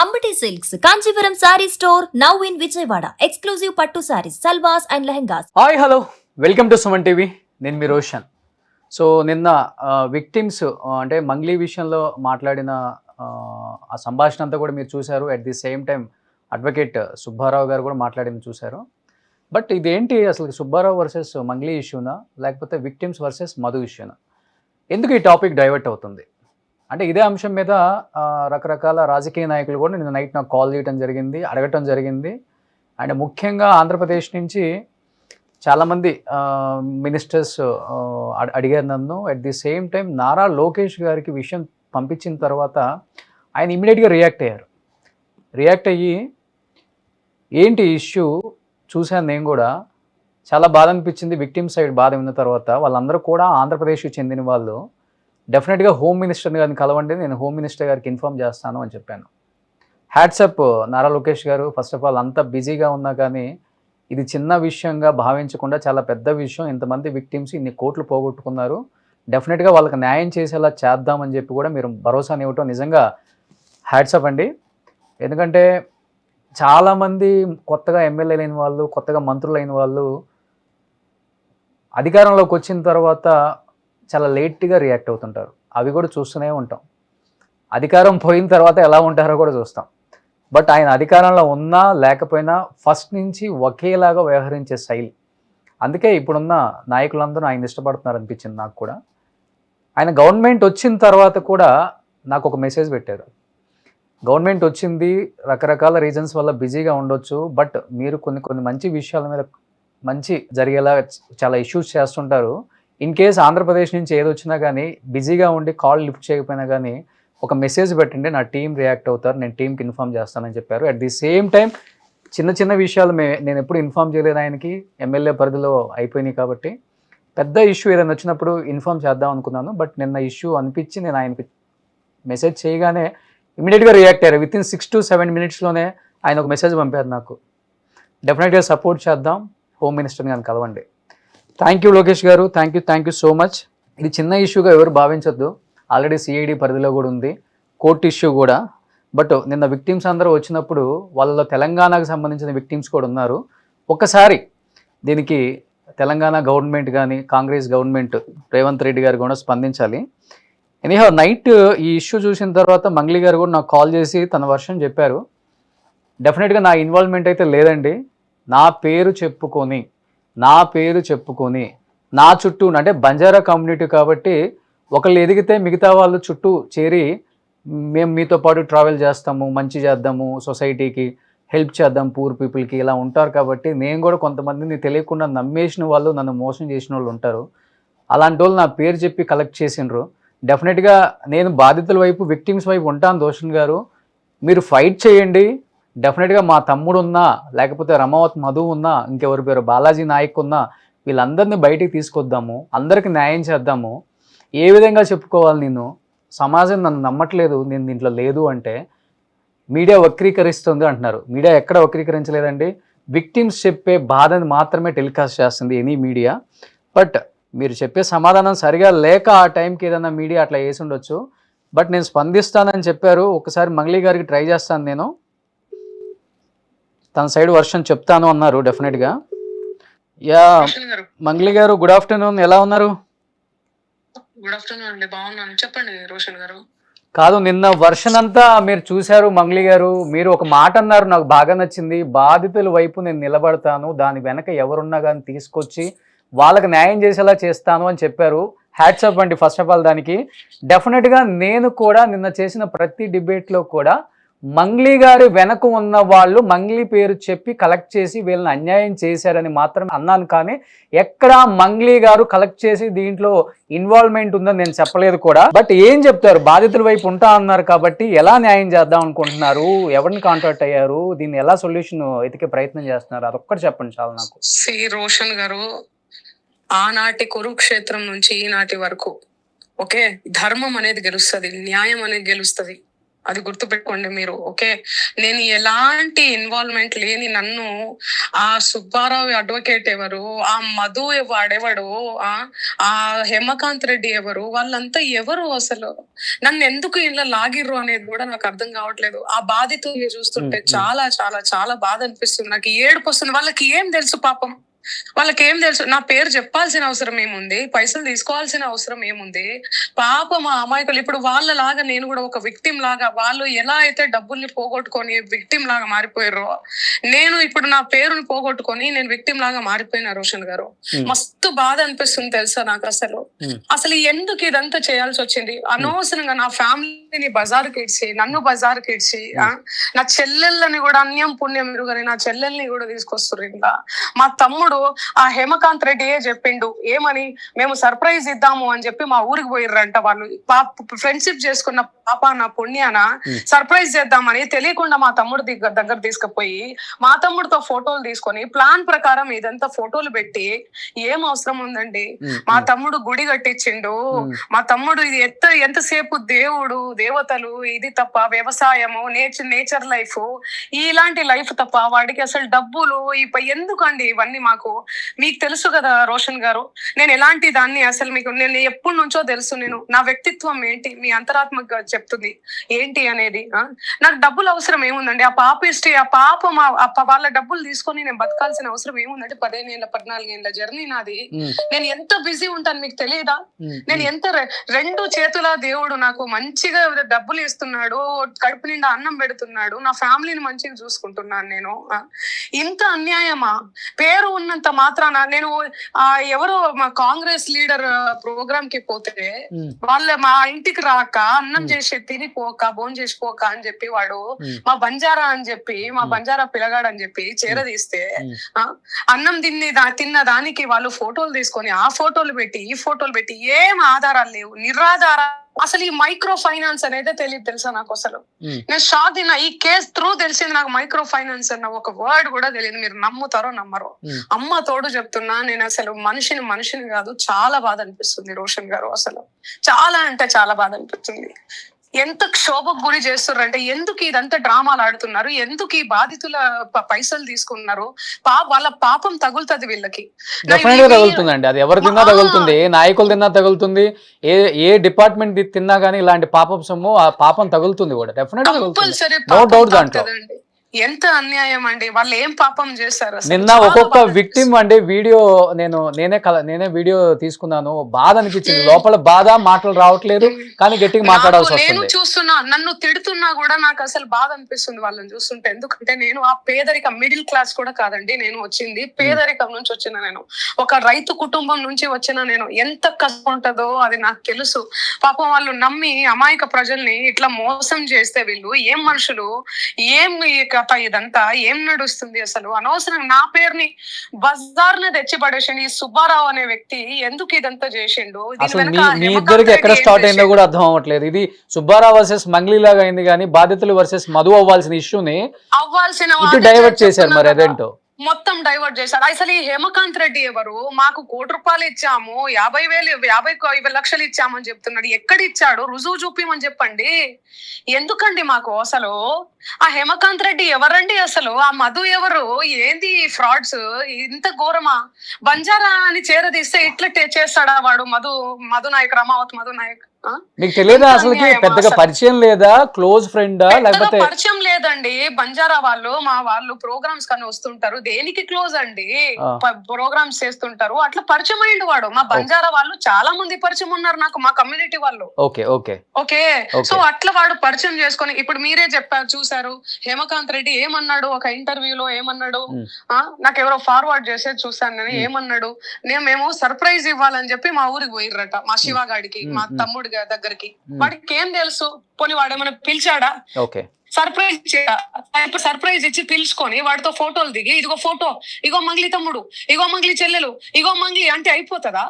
Ambati Silks, Kanchipuram Saree Store, now in Vijayawada. Exclusive Pattu Sarees, Salwas and Lehengas. Hi hello welcome to Suman TV. నేను మీ Roshan. So నిన్న victims అంటే మంగ్లీ విషయంలో మాట్లాడిన ఆ సంభాషణ అంతా కూడా మీరు చూశారు. At the same time advocate Subbarao గారు కూడా మాట్లాడింది చూశారు. బట్ ఇదేంటి అసలు సుబ్బారావు వర్సెస్ మంగ్లీ ఇష్యూనా లేకపోతే విక్టిమ్స్ వర్సెస్ మధు ఇష్యూనా? ఎందుకు ఈ టాపిక్ డైవర్ట్ అవుతుంది అంటే ఇదే అంశం మీద రకరకాల రాజకీయ నాయకులు కూడా నిన్న నైట్ నాకు కాల్ చేయడం జరిగింది, అడగటం జరిగింది. అండ్ ముఖ్యంగా ఆంధ్రప్రదేశ్ నుంచి చాలామంది మినిస్టర్స్ అడిగారు నన్ను. At the same time Nara Lokesh గారికి విషయం పంపించిన తర్వాత ఆయన ఇమీడియట్గా రియాక్ట్ అయ్యి ఏంటి ఇష్యూ చూశాను నేను కూడా. చాలా బాధ అనిపించింది. విక్టిమ్ సైడ్ బాధ విన్న తర్వాత వాళ్ళందరూ కూడా ఆంధ్రప్రదేశ్కి చెందిన వాళ్ళు. డెఫినెట్గా హోమ్ మినిస్టర్ గారిని కలవండి, నేను హోమ్ మినిస్టర్ గారికి ఇన్ఫామ్ చేస్తాను అని చెప్పాను. హ్యాట్సప్ నారా లోకేష్ గారు. ఫస్ట్ ఆఫ్ ఆల్ అంత బిజీగా ఉన్నా కానీ ఇది చిన్న విషయంగా భావించకుండా చాలా పెద్ద విషయం. ఇంతమంది విక్టిమ్స్ ఇన్ని కోట్లు పోగొట్టుకున్నారు. డెఫినెట్గా వాళ్ళకి న్యాయం చేసేలా చేద్దామని చెప్పి కూడా మీరు భరోసాని ఇవ్వటం నిజంగా హ్యాట్సప్ అండి. ఎందుకంటే చాలామంది కొత్తగా ఎమ్మెల్యేలు అయిన వాళ్ళు, కొత్తగా మంత్రులు అయిన వాళ్ళు అధికారంలోకి వచ్చిన తర్వాత చాలా లేట్గా రియాక్ట్ అవుతుంటారు. అవి కూడా చూస్తూనే ఉంటాం. అధికారం పోయిన తర్వాత ఎలా ఉంటారో కూడా చూస్తాం. బట్ ఆయన అధికారంలో ఉన్నా లేకపోయినా ఫస్ట్ నుంచి ఒకేలాగా వ్యవహరించే శైలి. అందుకే ఇప్పుడున్న నాయకులందరూ ఆయన ఇష్టపడుతున్నారు అనిపించింది నాకు కూడా. ఆయన గవర్నమెంట్ వచ్చిన తర్వాత కూడా నాకు ఒక మెసేజ్ పెట్టారు. గవర్నమెంట్ వచ్చింది, రకరకాల రీజన్స్ వల్ల బిజీగా ఉండొచ్చు, బట్ మీరు కొన్ని మంచి విషయాల మీద మంచి జరిగేలా చాలా ఇష్యూస్ చేస్తుంటారు. ఇన్ కేస్ ఆంధ్రప్రదేశ్ నుంచి ఏదొచ్చినా కానీ బిజీగా ఉండి కాల్ లిఫ్ట్ చేయకపోయినా కానీ ఒక మెసేజ్ పెట్టండి, నా టీం రియాక్ట్ అవుతారు, నేను టీంకి ఇన్ఫామ్ చేస్తానని చెప్పారు. అట్ ది సేమ్ టైం చిన్న విషయాలు నేను ఎప్పుడు ఇన్ఫామ్ చేయలేదు ఆయనకి. ఎమ్మెల్యే పరిధిలో అయిపోయినాయి కాబట్టి పెద్ద ఇష్యూ ఏదైనా వచ్చినప్పుడు ఇన్ఫామ్ చేద్దాం అనుకున్నాను. బట్ నిన్న ఇష్యూ అనిపించి నేను ఆయనకి మెసేజ్ చేయగానే ఇమీడియట్గా రియాక్ట్ అయ్యారు. విత్ ఇన్ 6 to 7 minutesలోనే ఆయన ఒక మెసేజ్ పంపారు నాకు. డెఫినెట్గా సపోర్ట్ చేద్దాం, హోమ్ మినిస్టర్ని కానీ కలవండి. థ్యాంక్ యూ లోకేష్ గారు, థ్యాంక్ యూ సో మచ్. ఇది చిన్న ఇష్యూగా ఎవరు భావించొద్దు. ఆల్రెడీ సిఐడి పరిధిలో కూడా ఉంది, కోర్టు ఇష్యూ కూడా. బట్ నిన్న విక్టిమ్స్ అందరూ వచ్చినప్పుడు వాళ్ళలో తెలంగాణకు సంబంధించిన విక్టిమ్స్ కూడా ఉన్నారు. ఒక్కసారి దీనికి తెలంగాణ గవర్నమెంట్ కానీ కాంగ్రెస్ గవర్నమెంట్ రేవంత్ రెడ్డి గారు కూడా స్పందించాలి. ఎనీహౌ నైట్ ఈ ఇష్యూ చూసిన తర్వాత మంగ్లీ గారు కూడా నాకు కాల్ చేసి తన వర్షం చెప్పారు. డెఫినెట్గా నా ఇన్వాల్వ్మెంట్ అయితే లేదండి. నా పేరు చెప్పుకొని నా చుట్టూ అంటే బంజారా కమ్యూనిటీ కాబట్టి ఒకళ్ళు ఎదిగితే మిగతా వాళ్ళు చుట్టూ చేరి మేము మీతో పాటు ట్రావెల్ చేస్తాము, మంచి చేద్దాము, సొసైటీకి హెల్ప్ చేద్దాం, పూర్ పీపుల్కి ఇలా ఉంటారు. కాబట్టి నేను కూడా కొంతమందిని తెలియకుండా నమ్మేసిన వాళ్ళు, నన్ను మోసం చేసిన వాళ్ళు ఉంటారు. అలాంటి వాళ్ళు నా పేరు చెప్పి కలెక్ట్ చేసినారు. డెఫినెట్గా నేను బాధితుల వైపు, విక్టిమ్స్ వైపు ఉంటాను. దోషన్ గారు మీరు ఫైట్ చేయండి. డెఫినెట్గా మా తమ్ముడు ఉన్నా, లేకపోతే రమావత్ మధు ఉన్నా, ఇంకెవరి పేరు బాలాజీ నాయక్ ఉన్నా, వీళ్ళందరినీ బయటికి తీసుకొద్దాము, అందరికీ న్యాయం చేద్దాము. ఏ విధంగా చెప్పుకోవాలి? నేను సమాజం నన్ను నమ్మట్లేదు, నేను దీంట్లో లేదు అంటే మీడియా వక్రీకరిస్తుంది అంటున్నారు. మీడియా ఎక్కడ వక్రీకరించలేదండి. విక్టిమ్స్ చెప్పే బాధని మాత్రమే టెలికాస్ట్ చేస్తుంది ఎనీ మీడియా. బట్ మీరు చెప్పే సమాధానం సరిగా లేక ఆ టైంకి ఏదైనా మీడియా అట్లా వేసి ఉండొచ్చు. బట్ నేను స్పందిస్తానని చెప్పారు. ఒకసారి మంగ్లీ గారికి ట్రై చేస్తాను, నేను తన సైడ్ వర్షన్ చెప్తాను అన్నారు. డెఫినెట్గా యా మంగ్లీ గారు, గుడ్ ఆఫ్టర్నూన్, ఎలా ఉన్నారు? గుడ్ ఆఫ్టర్నూన్ అండి, బాగున్నాను. చెప్పండి రోషన్ గారు. కాదు, నిన్న వర్షన్ అంతా మీరు చూశారు మంగ్లీ గారు. మీరు ఒక మాట అన్నారు, నాకు బాగా నచ్చింది. బాధితుల వైపు నేను నిలబడతాను, దాని వెనక ఎవరున్నా కానీ తీసుకొచ్చి వాళ్ళకి న్యాయం చేసేలా చేస్తాను అని చెప్పారు. హ్యాట్సప్ అండి ఫస్ట్ ఆఫ్ ఆల్ దానికి. డెఫినెట్గా నేను కూడా నిన్న చేసిన ప్రతి డిబేట్లో కూడా మంగ్లీ గారి వెనక ఉన్న వాళ్ళు మంగ్లీ పేరు చెప్పి కలెక్ట్ చేసి వీళ్ళని అన్యాయం చేశారని మాత్రమే అన్నాను. కానీ ఎక్కడా మంగ్లీ గారు కలెక్ట్ చేసి దీంట్లో ఇన్వాల్వ్మెంట్ ఉందని నేను చెప్పలేదు కూడా. బట్ ఏం చెప్తారు? బాధితుల వైపు ఉంటా అన్నారు కాబట్టి ఎలా న్యాయం చేద్దాం అనుకుంటున్నారు? ఎవరిని కాంటాక్ట్ అయ్యారు? దీన్ని ఎలా సొల్యూషన్ ఎతికే ప్రయత్నం చేస్తున్నారు? అదొక్కటి చెప్పండి చాలు నాకు. సి రోషన్ గారు, ఆనాటి కురుక్షేత్రం నుంచి ఈనాటి వరకు ఓకే, ధర్మం అనేది గెలుస్తుంది, న్యాయం అనేది గెలుస్తుంది. అది గుర్తుపెట్టుకోండి మీరు. ఓకే. నేను ఎలాంటి ఇన్వాల్వ్మెంట్ లేని నన్ను ఆ సుబ్బారావు అడ్వకేట్ ఎవరు, ఆ మధు వాడెవడు, ఆ ఆ హేమకాంత్ రెడ్డి ఎవరు, వాళ్ళంతా ఎవరు అసలు? నన్ను ఎందుకు ఇలా లాగిర్రు అనేది కూడా నాకు అర్థం కావట్లేదు. ఆ బాధితుల్ని చూస్తుంటే చాలా చాలా చాలా బాధ అనిపిస్తుంది. నాకు ఏడుపు వస్తుంది. వాళ్ళకి ఏం తెలుసు పాపం? వాళ్ళకేం తెలుసు? నా పేరు చెప్పాల్సిన అవసరం ఏముంది? పైసలు తీసుకోవాల్సిన అవసరం ఏముంది? పాపం ఆ అమాయకులు. ఇప్పుడు వాళ్ళలాగా నేను కూడా ఒక విక్టిమ్ లాగా, వాళ్ళు ఎలా అయితే డబ్బుల్ని పోగొట్టుకొని విక్టిమ్ లాగా మారిపోయారో, నేను ఇప్పుడు నా పేరుని పోగొట్టుకొని నేను విక్టిమ్ లాగా మారిపోయినా రోషన్ గారు. మస్తు బాధ అనిపిస్తుంది తెలుసా నాకు అసలు. అసలు ఎందుకు ఇదంతా చేయాల్సి వచ్చింది? అనవసరంగా నా ఫ్యామిలీని బజారుకి ఇడ్చి, నన్ను బజారుకి ఇడ్చి, నా చెల్లెళ్ళని కూడా అన్యం పుణ్యం ఎరుగని నా చెల్లెల్ని కూడా తీసుకొస్తారు. ఇంకా మా తమ్ముడు ఆ హేమకాంత్ రెడ్డియే చెప్పిండు ఏమని, మేము సర్ప్రైజ్ ఇద్దాము అని చెప్పి మా ఊరికి పోయిర్రంట వాళ్ళు. ఫ్రెండ్షిప్ చేసుకున్న పాప నా పుణ్యాన సర్ప్రైజ్ చేద్దామని తెలియకుండా మా తమ్ముడు దగ్గర తీసుకుపోయి మా తమ్ముడితో ఫోటోలు తీసుకొని ప్లాన్ ప్రకారం ఇదంతా ఫోటోలు పెట్టి ఏం అవసరం ఉందండి? మా తమ్ముడు గుడి కట్టించిండు. మా తమ్ముడు ఇది ఎంతసేపు దేవుడు దేవతలు ఇది తప్ప వ్యవసాయము నేచర్ లైఫ్ ఇలాంటి లైఫ్ తప్ప వాడికి అసలు డబ్బులు ఎందుకండి ఇవన్నీ? మాకు మీకు తెలుసు కదా రోషన్ గారు, నేను ఎలాంటి దాన్ని అసలు మీకు నేను ఎప్పటి నుంచో తెలుసు. నేను నా వ్యక్తిత్వం ఏంటి మీ అంతరాత్మక చెప్తుంది ఏంటి అనేది. నాకు డబ్బులు అవసరం ఏముందండి? ఆ పాపిష్టి ఆ పాపం వాళ్ళ డబ్బులు తీసుకొని నేను బతకాల్సిన అవసరం ఏముందంటే 15 ఏళ్ళ 14 ఏళ్ళ జర్నీ నాది. నేను ఎంత బిజీ ఉంటాను మీకు తెలియదా? నేను ఎంత రెండు చేతుల దేవుడు నాకు మంచిగా డబ్బులు ఇస్తున్నాడు, కడుపు నిండా అన్నం పెడుతున్నాడు, నా ఫ్యామిలీని మంచిగా చూసుకుంటున్నాను నేను. ఇంత అన్యాయమా? పేరు ఉన్నంత మాత్రాన నేను ఎవరో మా కాంగ్రెస్ లీడర్ ప్రోగ్రామ్ కి పోతే వాళ్ళ మా ఇంటికి రాక అన్నం చేసి తినిపోక భోజనం చేసిపోక అని చెప్పి వాడు మా బంజారా అని చెప్పి మా బంజారా పిల్లగాడు అని చెప్పి చేరదీస్తే అన్నం తిన్న దానికి వాళ్ళు ఫోటోలు తీసుకొని ఆ ఫోటోలు పెట్టి ఈ ఫోటోలు పెట్టి ఏం ఆధారాలు లేవు, నిరాధార. అసలు ఈ మైక్రో ఫైనాన్స్ అనేది తెలియదు తెలుసా నాకు అసలు. నేను షాక్ తిన్నా. ఈ కేసు త్రూ తెలిసింది నాకు మైక్రో ఫైనాన్స్ అన్న ఒక వర్డ్ కూడా తెలియదు. మీరు నమ్ముతారో నమ్మరో, అమ్మ తోడు చెప్తున్నా. నేను అసలు మనిషిని కాదు, చాలా బాధ అనిపిస్తుంది రోషన్ గారు. అసలు చాలా అంటే చాలా బాధ అనిపిస్తుంది. ఎంత క్షోభకు గురి చేస్తున్నారంటే, ఎందుకు ఇదంతా డ్రామాలు ఆడుతున్నారు, ఎందుకు ఈ బాధితుల పైసలు తీసుకున్నారు? వాళ్ళ పాపం తగులుతుంది వీళ్ళకి. డెఫినెట్ గా తగులుతుందండి. అది ఎవరు తిన్నా తగులుతుంది, ఏ నాయకులు తిన్నా తగులుతుంది, ఏ డిపార్ట్మెంట్ తిన్నా గానీ ఇలాంటి పాపం సొమ్ము ఆ పాపం తగులుతుంది కూడా. డెఫినెట్ గా తగులుతుంది, నో డౌట్ దాంట్లో. ఎంత అన్యాయం అండి! వాళ్ళు ఏం పాపం చేశారు? నిన్న ఒక్కొక్క విక్టిమ్ అండి వీడియో నేనే వీడియో తీసుకున్నాను. బాధ అనిపించింది, లోపల బాధ, మాటలు రావట్లేదు కానీ గట్టిగా మాట్లాడాల్సి వస్తుంది. నేను చూస్తున్నా, నన్ను తిడుతున్నా కూడా నాకు అసలు బాధ అనిపిస్తుంది వాళ్ళని చూస్తుంటే. ఎందుకంటే నేను ఆ పేదరిక మిడిల్ క్లాస్ కూడా కాదండి. నేను వచ్చింది పేదరికం నుంచి వచ్చిన, నేను ఒక రైతు కుటుంబం నుంచి వచ్చిన. నేను ఎంత కష్టం ఉంటుందో అది నాకు తెలుసు. పాపం వాళ్ళు నమ్మి అమాయక ప్రజల్ని ఇట్లా మోసం చేస్తే వీళ్ళు ఏం మనుషులు, ఏం ఇదంతా ఏం నడుస్తుంది అసలు? అనవసరం నా పేరుని బజార్ని తెచ్చి పడేసిండు ఈ సుబ్బారావు అనే వ్యక్తి. ఎందుకు ఇదంతా చేసిండు? మీ ఇద్దరికి ఎక్కడ స్టార్ట్ అయిందో కూడా అర్థం అవ్వట్లేదు. ఇది సుబ్బారావు వర్సెస్ మంగ్లీ లాగా అయింది కానీ బాధితులు వర్సెస్ మధు అవ్వాల్సిన ఇష్యూని డైవర్ట్ చేశారు. మరి అదేంటో మొత్తం డైవర్ట్ చేశారు. అసలు ఈ హేమకాంత్ రెడ్డి ఎవరు? మాకు ₹1,00,00,000 ఇచ్చాము, 50 లక్షలు ఇచ్చామని చెప్తున్నాడు. ఎక్కడ ఇచ్చాడు? రుజువు చూపిమని చెప్పండి. ఎందుకండి మాకు అసలు? ఆ హేమకాంత్ రెడ్డి ఎవరండి అసలు? ఆ మధు ఎవరు? ఏంది ఫ్రాడ్స్? ఇంత ఘోరమా? బంజారా అని చేరదీస్తే ఇట్లా చేస్తాడా వాడు? మధు నాయక్, రమావత్ మధు నాయక్. మీకు తెలియదా? అసలు పెద్దగా పరిచయం లేదా? క్లోజ్ ఫ్రెండా? లేకపోతే పరిచయం లేదండి. బంజారా వాళ్ళు ప్రోగ్రామ్స్ కానీ వస్తుంటారు. దేనికి క్లోజ్ అండి? ప్రోగ్రామ్స్ చేస్తుంటారు, అట్లా పరిచయం అయ్యిండు వాడు. మా బంజారా వాళ్ళు చాలా మంది పరిచయం ఉన్నారు నాకు, మా కమ్యూనిటీ వాళ్ళు. ఓకే సో అట్లా వాడు పరిచయం చేసుకొని, ఇప్పుడు మీరే చెప్పారు చూసారు హేమకాంత్ రెడ్డి ఏమన్నాడు ఒక ఇంటర్వ్యూలో, ఏమన్నాడు? నాకు ఎవరో ఫార్వర్డ్ చేసే చూసాను నేను. ఏమన్నాడు? మేము సర్ప్రైజ్ ఇవ్వాలని చెప్పి మా ఊరికి పోయిర్రట, మా శివగాడికి, మా తమ్ముడి దగ్గరికి. వాడికి ఏం తెలుసు? పోనీ వాడేమైనా పిలిచాడా? సర్ప్రైజ్ ఇచ్చి పిలుచుకొని వాడితో ఫోటోలు దిగి, ఇదిగో ఫోటో, ఇగో మంగ్లీ తమ్ముడు, ఇగో మంగ్లీ చెల్లెలు, ఇగో మంగ్లీ అంటే అయిపోతుందా?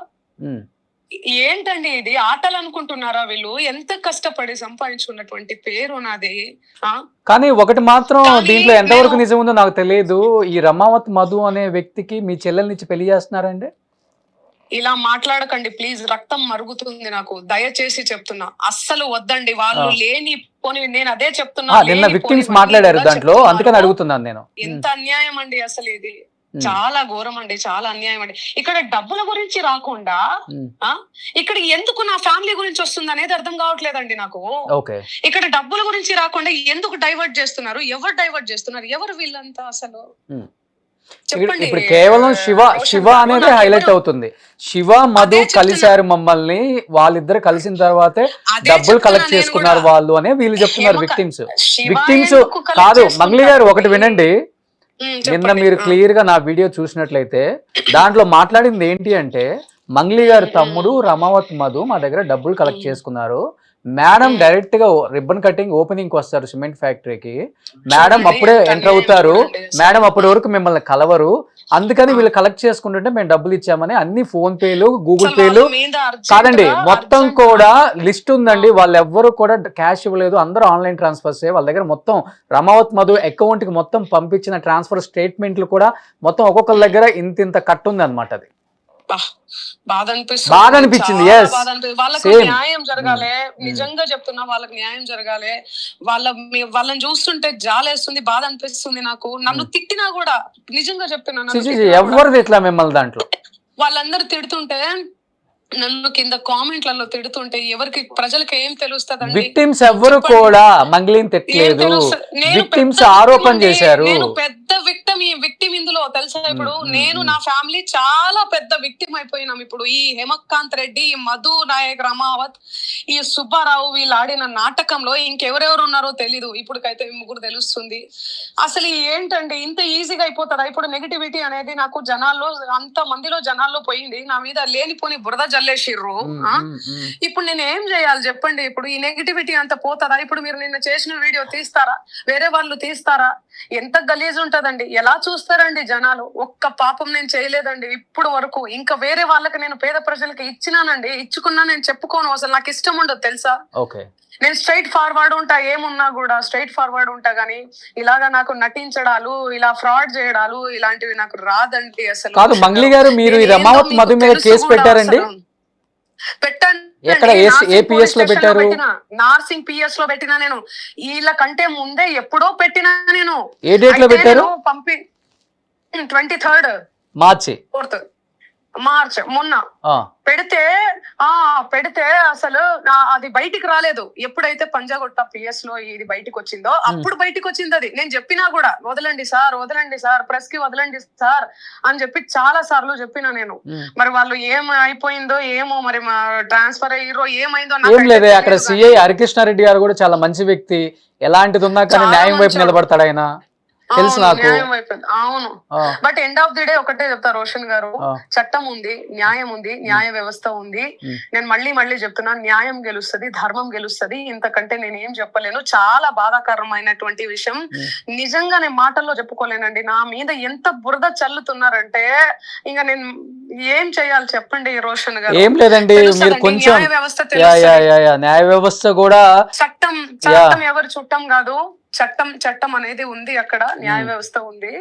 ఏంటండి ఇది? ఆటలు అనుకుంటున్నారా వీళ్ళు? ఎంత కష్టపడి సంపాదించుకున్నటువంటి పేరు నాది. కానీ ఒకటి మాత్రం దీంట్లో ఎంతవరకు నిజం ఉందో నాకు తెలియదు. ఈ రమావత్ మధు అనే వ్యక్తికి మీ చెల్లెల్నిచ్చి పెళ్లి చేస్తున్నారండి? ఇలా మాట్లాడకండి ప్లీజ్, రక్తం మరుగుతుంది నాకు. దయచేసి చెప్తున్నా, అస్సలు వద్దండి. వాళ్ళు లేని పోనీ నేను అదే చెప్తున్నా, నిన్న లేనిపోని విక్టిమ్స్ ఇవన్నీ మాట్లాడారు కూడా దాంట్లో, చెప్తున్నారు. అందుకని అడుగుతున్నాను నేను. ఎంత అన్యాయం అండి అసలు ఇది, చాలా ఘోరం అండి, చాలా అన్యాయం అండి. ఇక్కడ డబ్బుల గురించి రాకుండా ఇక్కడ ఎందుకు నా ఫ్యామిలీ గురించి వస్తుంది అనేది అర్థం కావట్లేదండి నాకు. ఇక్కడ డబ్బుల గురించి రాకుండా ఎందుకు డైవర్ట్ చేస్తున్నారు, ఎవరు డైవర్ట్ చేస్తున్నారు, ఎవరు వీళ్ళంతా అసలు చెప్పండి. ఇప్పుడు కేవలం శివ అనేది హైలైట్ అవుతుంది. శివ మధు కలిశారు మమ్మల్ని, వాళ్ళిద్దరు కలిసిన తర్వాతే డబ్బులు కలెక్ట్ చేసుకున్నారు వాళ్ళు అనే వీళ్ళు చెప్తున్నారు విక్టిమ్స్. కాదు మంగ్లీ గారు, ఒకటి వినండి. నిన్న మీరు క్లియర్ గా నా వీడియో చూసినట్లయితే దాంట్లో మాట్లాడింది ఏంటి అంటే, మంగ్లీ గారు తమ్ముడు రమావత్ మధు మా దగ్గర డబ్బులు కలెక్ట్ చేసుకున్నారు. మేడం డైరెక్ట్ గా రిబ్బన్ కటింగ్ ఓపెనింగ్ కి వస్తారు సిమెంట్ ఫ్యాక్టరీకి, మేడం అప్పుడే ఎంటర్ అవుతారు, మేడం అప్పటి వరకు మిమ్మల్ని కలవరు, అందుకని వీళ్ళు కలెక్ట్ చేసుకుంటుంటే మేము డబ్బులు ఇచ్చామని అన్ని ఫోన్ పేలు గూగుల్ పేలు కాదండి మొత్తం కూడా లిస్ట్ ఉందండి. వాళ్ళు ఎవ్వరు కూడా క్యాష్ ఇవ్వలేదు, అందరూ ఆన్లైన్ ట్రాన్స్ఫర్స్. వాళ్ళ దగ్గర మొత్తం రమావత్ మధు అకౌంట్ కి మొత్తం పంపించిన ట్రాన్స్ఫర్ స్టేట్మెంట్లు కూడా మొత్తం ఒక్కొక్కరి దగ్గర ఇంత కట్టు ఉంది అనమాట. అది బాధ అనిపించింది. వాళ్ళకి న్యాయం జరగాలి, నిజంగా చెప్తున్నా, వాళ్ళకి న్యాయం జరగాలి. వాళ్ళని చూస్తుంటే జాలేస్తుంది, బాధ అనిపిస్తుంది నాకు. నన్ను తిట్టినా కూడా నిజంగా చెప్తున్నా, ఎవరిది ఇట్లా మిమ్మల్ని దాంట్లో వాళ్ళందరూ తిడుతుంటే, నన్ను కింద కామెంట్లలో తిడుతుంటే ఎవరికి ప్రజలకు ఏం తెలుస్తదండి? విక్టిమ్స్ ఎవ్వరు కూడా మంగ్లీని తిట్టలేదు, విక్టిమ్స్ ఆరోపణ చేశారు. నేను పెద్ద విక్టిమ్, ఈ విక్టిమ్ ఇందులో తెలుసా? ఇప్పుడు నేను నా ఫ్యామిలీ చాలా పెద్ద విక్టిమ్ అయిపోయినాం. ఇప్పుడు ఈ హేమకాంత్ రెడ్డి, ఈ మధు నాయక్, రమావత్, ఈ సుబ్బారావు వీళ్ళు ఆడిన నాటకంలో ఇంకెవరెవరు ఉన్నారో తెలీదు. ఇప్పుడుకైతే ముగ్గురు తెలుస్తుంది. అసలు ఏంటండి ఇంత ఈజీగా అయిపోతారా? ఇప్పుడు నెగిటివిటీ అనేది నాకు జనాల్లో, అంత మందిలో జనాల్లో పోయింది. నా మీద లేనిపోని బురద జల్లేసిర్రు. ఇప్పుడు నేను ఏం చేయాలి చెప్పండి? ఇప్పుడు ఈ నెగిటివిటీ అంత పోతారా? ఇప్పుడు మీరు నిన్న చేసిన వీడియో తీస్తారా? వేరే వాళ్ళు తీస్తారా? ఎంత గలీజ్ ఉంటదండి, ఎలా చూస్తారండి జనాలు? ఒక్క పాపం నేను చేయలేదండి ఇప్పుడు వరకు. ఇంకా వేరే వాళ్ళకి నేను పేద ప్రజలకి ఇచ్చినానండి, ఇచ్చుకున్నా నేను చెప్పుకోను, అసలు నాకు ఇష్టం ఉండదు తెలుసా. నేను స్ట్రైట్ ఫార్వర్డ్ ఉంటా, ఏమున్నా కూడా స్ట్రైట్ ఫార్వర్డ్ ఉంటా, గానీ ఇలాగా నాకు నటించడాలు, ఇలా ఫ్రాడ్ చేయడాలు ఇలాంటివి నాకు రాదండి అసలు. కాదు మంగ్లీ గారు, మీరు ఈ రమావత్ మధు మీద కేసు పెట్టారండి? పెట్టండి. ఏపీఎస్ లో పెట్టారు, నార్సింగ్ పిఎస్ లో పెట్టినా నేను. వీళ్ళ కంటే ముందే ఎప్పుడో పెట్టినా నేను. ఏ డేట్ లో పెట్టారు? 23rd మార్చి, 4th మార్చ్ మొన్న పెడితే అసలు అది బయటికి రాలేదు. ఎప్పుడైతే పంజాగొట్ట పిఎస్ లో ఇది బయటకు వచ్చిందో అప్పుడు బయటకు వచ్చింది. అది నేను చెప్పినా కూడా, వదలండి సార్, ప్రెస్ కి వదలండి సార్ అని చెప్పి చాలా సార్లు చెప్పినా నేను. మరి వాళ్ళు ఏం అయిపోయిందో ఏమో, మరి ట్రాన్స్ఫర్ అయ్యారో ఏమైందో ఏం లేదే. అక్కడ సిఐ హరికృష్ణారెడ్డి గారు కూడా చాలా మంచి వ్యక్తి, ఎలాంటిది ఉన్నా కానీ న్యాయం వైపు నిలబడతాడు ఆయన, తెలుసు నాకు. అవును, but end of the day ఒకటే చెప్తా రోషన్ గారు, చట్టం ఉంది, న్యాయం ఉంది, న్యాయ వ్యవస్థ ఉంది. నేను మళ్ళీ చెప్తున్నా, న్యాయం గెలుస్తుంది, ధర్మం గెలుస్తుంది. ఇంతకంటే నేను ఏం చెప్పలేను. చాలా బాధాకరమైనటువంటి విషయం, నిజంగా నేను మాటల్లో చెప్పుకోలేనండి. నా మీద ఎంత బురద చల్లుతున్నారంటే ఇంకా నేను ఏం చేయాలి చెప్పండి రోషన్ గారు? ఏం లేదండి, మీరు కొంచెం న్యాయ వ్యవస్థ కూడా, చట్టం ఎవరు చుట్టం కాదు, చట్టం అనేది ఉంది అక్కడ, న్యాయ వ్యవస్థ ఉంది.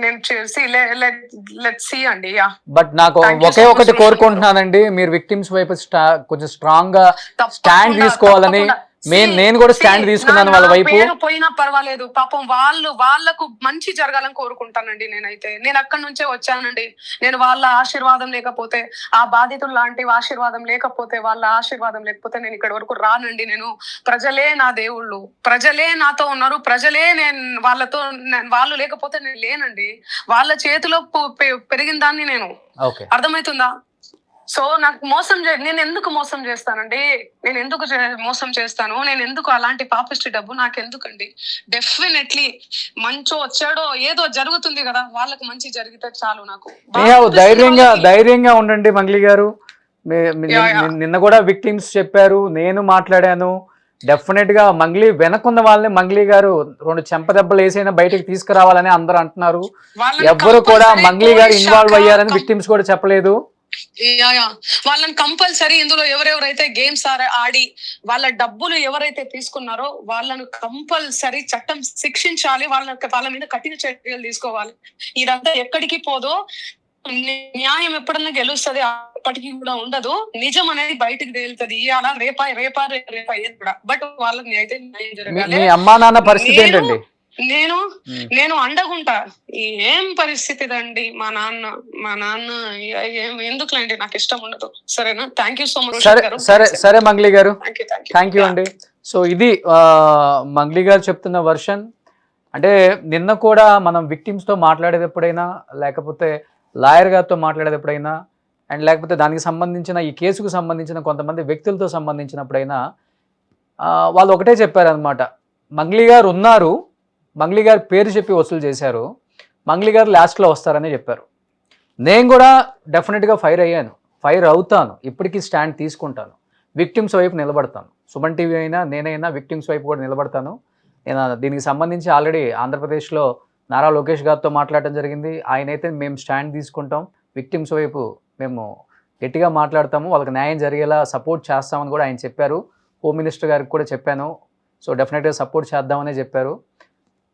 నేను అండి. బట్ నాకు ఒకే ఒకటి కోరుకుంటున్నానండి, మీరు విక్టిమ్స్ వైపు కొంచెం స్ట్రాంగ్ గా స్టాండ్ తీసుకోవాలని. నేను కూడా స్టాండ్ తీసుకున్నాను వాళ్ళ వైపు. పోయినా పర్వాలేదు, పాపం వాళ్ళకు మంచి జరగాలని కోరుకుంటానండి. నేను అక్కడి నుంచే వచ్చానండి. నేను వాళ్ళ ఆశీర్వాదం లేకపోతే, ఆ బాధితులు లాంటి ఆశీర్వాదం లేకపోతే, వాళ్ళ ఆశీర్వాదం లేకపోతే నేను ఇక్కడ వరకు రానండి. నేను ప్రజలే నా దేవుళ్ళు, ప్రజలే నాతో ఉన్నారు, ప్రజలే నేను వాళ్ళతో, వాళ్ళు లేకపోతే నేను లేనండి. వాళ్ళ చేతిలో పెరిగిన దాన్ని నేను. అర్థమవుతుందా? సో నాకు నేను ఎందుకు మోసం చేస్తానండి? నేను ఎందుకు మోసం చేస్తాను? నేను ఎందుకు అలాంటి పాపిష్టి డబ్బు నాకెందుకండి? డెఫినెట్లీ మంచో వచ్చాడో ఏదో జరుగుతుంది కదా, వాళ్ళకి మంచి జరిగితే చాలు నాకు. ధైర్యంగా ఉండండి మంగ్లీ గారు. నిన్న కూడా విక్టిమ్స్ చెప్పారు, నేను మాట్లాడాను. డెఫినెట్ గా మంగ్లీ వెనకున్న వాళ్ళని మంగ్లీ గారు 2 చెంపదెబ్బలు వేసైనా బయటకు తీసుకురావాలని అందరూ అంటున్నారు. ఎవ్వరు కూడా మంగ్లీ గారు ఇన్వాల్వ్ అయ్యారని విక్టిమ్స్ కూడా చెప్పలేదు. వాళ్ళని కంపల్సరీ ఇందులో ఎవరెవరైతే గేమ్స్ ఆడి వాళ్ళ డబ్బులు ఎవరైతే తీసుకున్నారో వాళ్ళను కంపల్సరీ చట్టం శిక్షించాలి. వాళ్ళ మీద కఠిన చర్యలు తీసుకోవాలి. ఇదంతా ఎక్కడికి పోదో, న్యాయం ఎప్పుడన్నా గెలుస్తుంది. ఎప్పటికీ కూడా ఉండదు. నిజం అనేది బయటకు తేలుతుంది. ఇవాళ రేపా రేపా రేపా ఏది కూడా. బట్ వాళ్ళకి అయితే న్యాయం జరగాలి. మీ అమ్మా నాన్న పరిస్థితి నేను ఏంటండి? నేను నేను అండగుంటా. ఏం పరిస్థితి దండి మా నాన్న ఎందుకులేండి, నాకు ఇష్టం ఉండదు. సరేనా? Thank you so much. సరే మంగ్లీ గారు, థ్యాంక్ థ్యాంక్ యూ అండి. సో ఇది మంగ్లీ గారు చెప్తున్న వర్షన్. అంటే నిన్న కూడా మనం విక్టిమ్స్తో మాట్లాడేటప్పుడైనా, లేకపోతే లాయర్ గారితో మాట్లాడేటప్పుడైనా, అండ్ లేకపోతే దానికి సంబంధించిన ఈ కేసుకు సంబంధించిన కొంతమంది వ్యక్తులతో సంబంధించినప్పుడైనా వాళ్ళు ఒకటే చెప్పారనమాట. మంగ్లీ గారు ఉన్నారు, మంగ్లీ గారి పేరు చెప్పి వసూలు చేశారు, మంగ్లీ గారు లాస్ట్లో వస్తారని చెప్పారు. నేను కూడా డెఫినెట్గా ఫైర్ అవుతాను, ఇప్పటికీ స్టాండ్ తీసుకుంటాను, విక్టిమ్స్ వైపు నిలబడతాను. సుమన్ టీవీ అయినా నేనైనా విక్టిమ్స్ వైపు కూడా నిలబడతాను. నేను దీనికి సంబంధించి ఆల్రెడీ ఆంధ్రప్రదేశ్లో నారా లోకేష్ గారితో మాట్లాడటం జరిగింది. ఆయనైతే మేము స్టాండ్ తీసుకుంటాం, విక్టిమ్స్ వైపు మేము గట్టిగా మాట్లాడతాము, వాళ్ళకి న్యాయం జరిగేలా సపోర్ట్ చేస్తామని కూడా ఆయన చెప్పారు. హోమ్ మినిస్టర్ గారికి కూడా చెప్పాను. సో డెఫినెట్గా సపోర్ట్ చేద్దామనే చెప్పారు.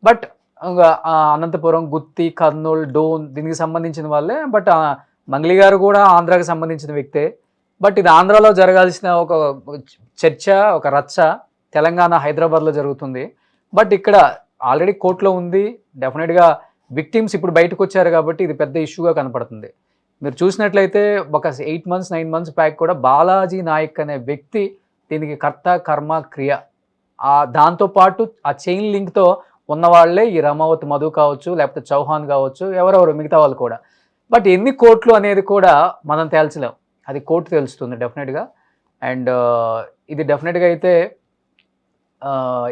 బట్ అనంతపురం, గుత్తి, కర్నూలు, డోన్ దీనికి సంబంధించిన వాళ్ళే. బట్ మంగ్లీ గారు కూడా ఆంధ్రాకి సంబంధించిన వ్యక్తే. బట్ ఇది ఆంధ్రాలో జరగాల్సిన ఒక చర్చ, ఒక రచ్చ తెలంగాణ, హైదరాబాద్లో జరుగుతుంది. బట్ ఇక్కడ ఆల్రెడీ కోర్టులో ఉంది. డెఫినెట్గా విక్టిమ్స్ ఇప్పుడు బయటకు వచ్చారు కాబట్టి ఇది పెద్ద ఇష్యూగా కనపడుతుంది. మీరు చూసినట్లయితే ఒక 8 months 9 months బ్యాక్ కూడా బాలాజీ నాయక్ అనే వ్యక్తి దీనికి కర్త, కర్మ, క్రియ. దాంతోపాటు ఆ చైన్ లింక్తో ఉన్నవాళ్లే ఈ రమావత్ మధు కావచ్చు, లేకపోతే చౌహాన్ కావచ్చు, ఎవరెవరు మిగతా వాళ్ళు కూడా. బట్ ఎన్ని కోట్లు అనేది కూడా మనం తేల్చలేం, అది కోర్టు తెలుస్తుంది డెఫినెట్గా. అండ్ ఇది డెఫినెట్గా అయితే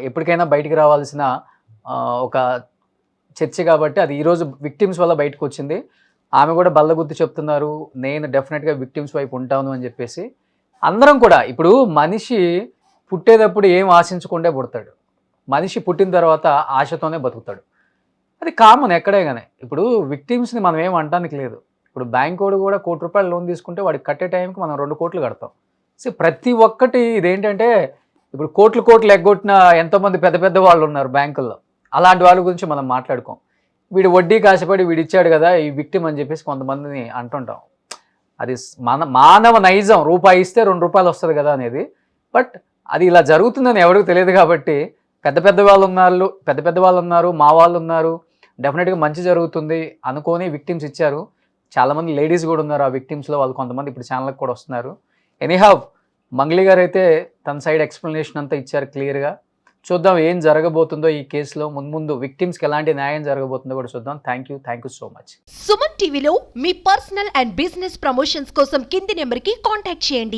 ఎప్పటికైనా బయటికి రావాల్సిన ఒక చర్చ కాబట్టి అది ఈరోజు విక్టిమ్స్ వల్ల బయటకు వచ్చింది. ఆమె కూడా బల్లగుద్ది చెప్తున్నారు, నేను డెఫినెట్గా విక్టిమ్స్ వైపు ఉంటాను అని చెప్పేసి. అందరం కూడా ఇప్పుడు మనిషి పుట్టేటప్పుడు ఏం ఆశించకుండా పుడతాడు, మనిషి పుట్టిన తర్వాత ఆశతోనే బతుకుతాడు. అది కామన్ ఎక్కడే కానీ. ఇప్పుడు విక్టిమ్స్ని మనం ఏం అనడానికి లేదు. ఇప్పుడు బ్యాంక్ వాడు కూడా ₹1 కోటి లోన్ తీసుకుంటే వాడికి కట్టే టైంకి మనం 2 కోట్లు కడతాం. సో ప్రతి ఒక్కటి ఇదేంటంటే ఇప్పుడు కోట్లు ఎగ్గొట్టిన ఎంతోమంది పెద్ద పెద్ద వాళ్ళు ఉన్నారు బ్యాంకుల్లో. అలాంటి వాళ్ళ గురించి మనం మాట్లాడుకోం. వీడు వడ్డీ కాశపడి వీడు ఇచ్చాడు కదా ఈ విక్టిమ్ అని చెప్పేసి కొంతమందిని అంటుంటాం. అది మానవ నైజం, రూపాయి ఇస్తే ₹2 వస్తుంది కదా అనేది. బట్ అది ఇలా జరుగుతుందని ఎవరికి తెలియదు కాబట్టి పెద్ద వాళ్ళు ఉన్నారు, మా వాళ్ళు ఉన్నారు, డెఫినెట్గా మంచి జరుగుతుంది అనుకొని విక్టిమ్స్ ఇచ్చారు. చాలామంది లేడీస్ కూడా ఉన్నారు ఆ విక్టిమ్స్లో. వాళ్ళు కొంతమంది ఇప్పుడు ఛానల్కి కూడా వస్తున్నారు. ఎనీహౌ మంగ్లీ గారు అయితే తన సైడ్ ఎక్స్ప్లెనేషన్ అంతా ఇచ్చారు క్లియర్గా. చూద్దాం ఏం జరగబోతుందో ఈ కేసులో. ముందు విక్టిమ్స్కి ఎలాంటి న్యాయం జరగబోతుందో కూడా చూద్దాం. Thank you so much. Suman టీవీలో మీ పర్సనల్ అండ్ బిజినెస్ ప్రమోషన్స్ కోసం కింది నెంబర్కి కాంటాక్ట్ చేయండి.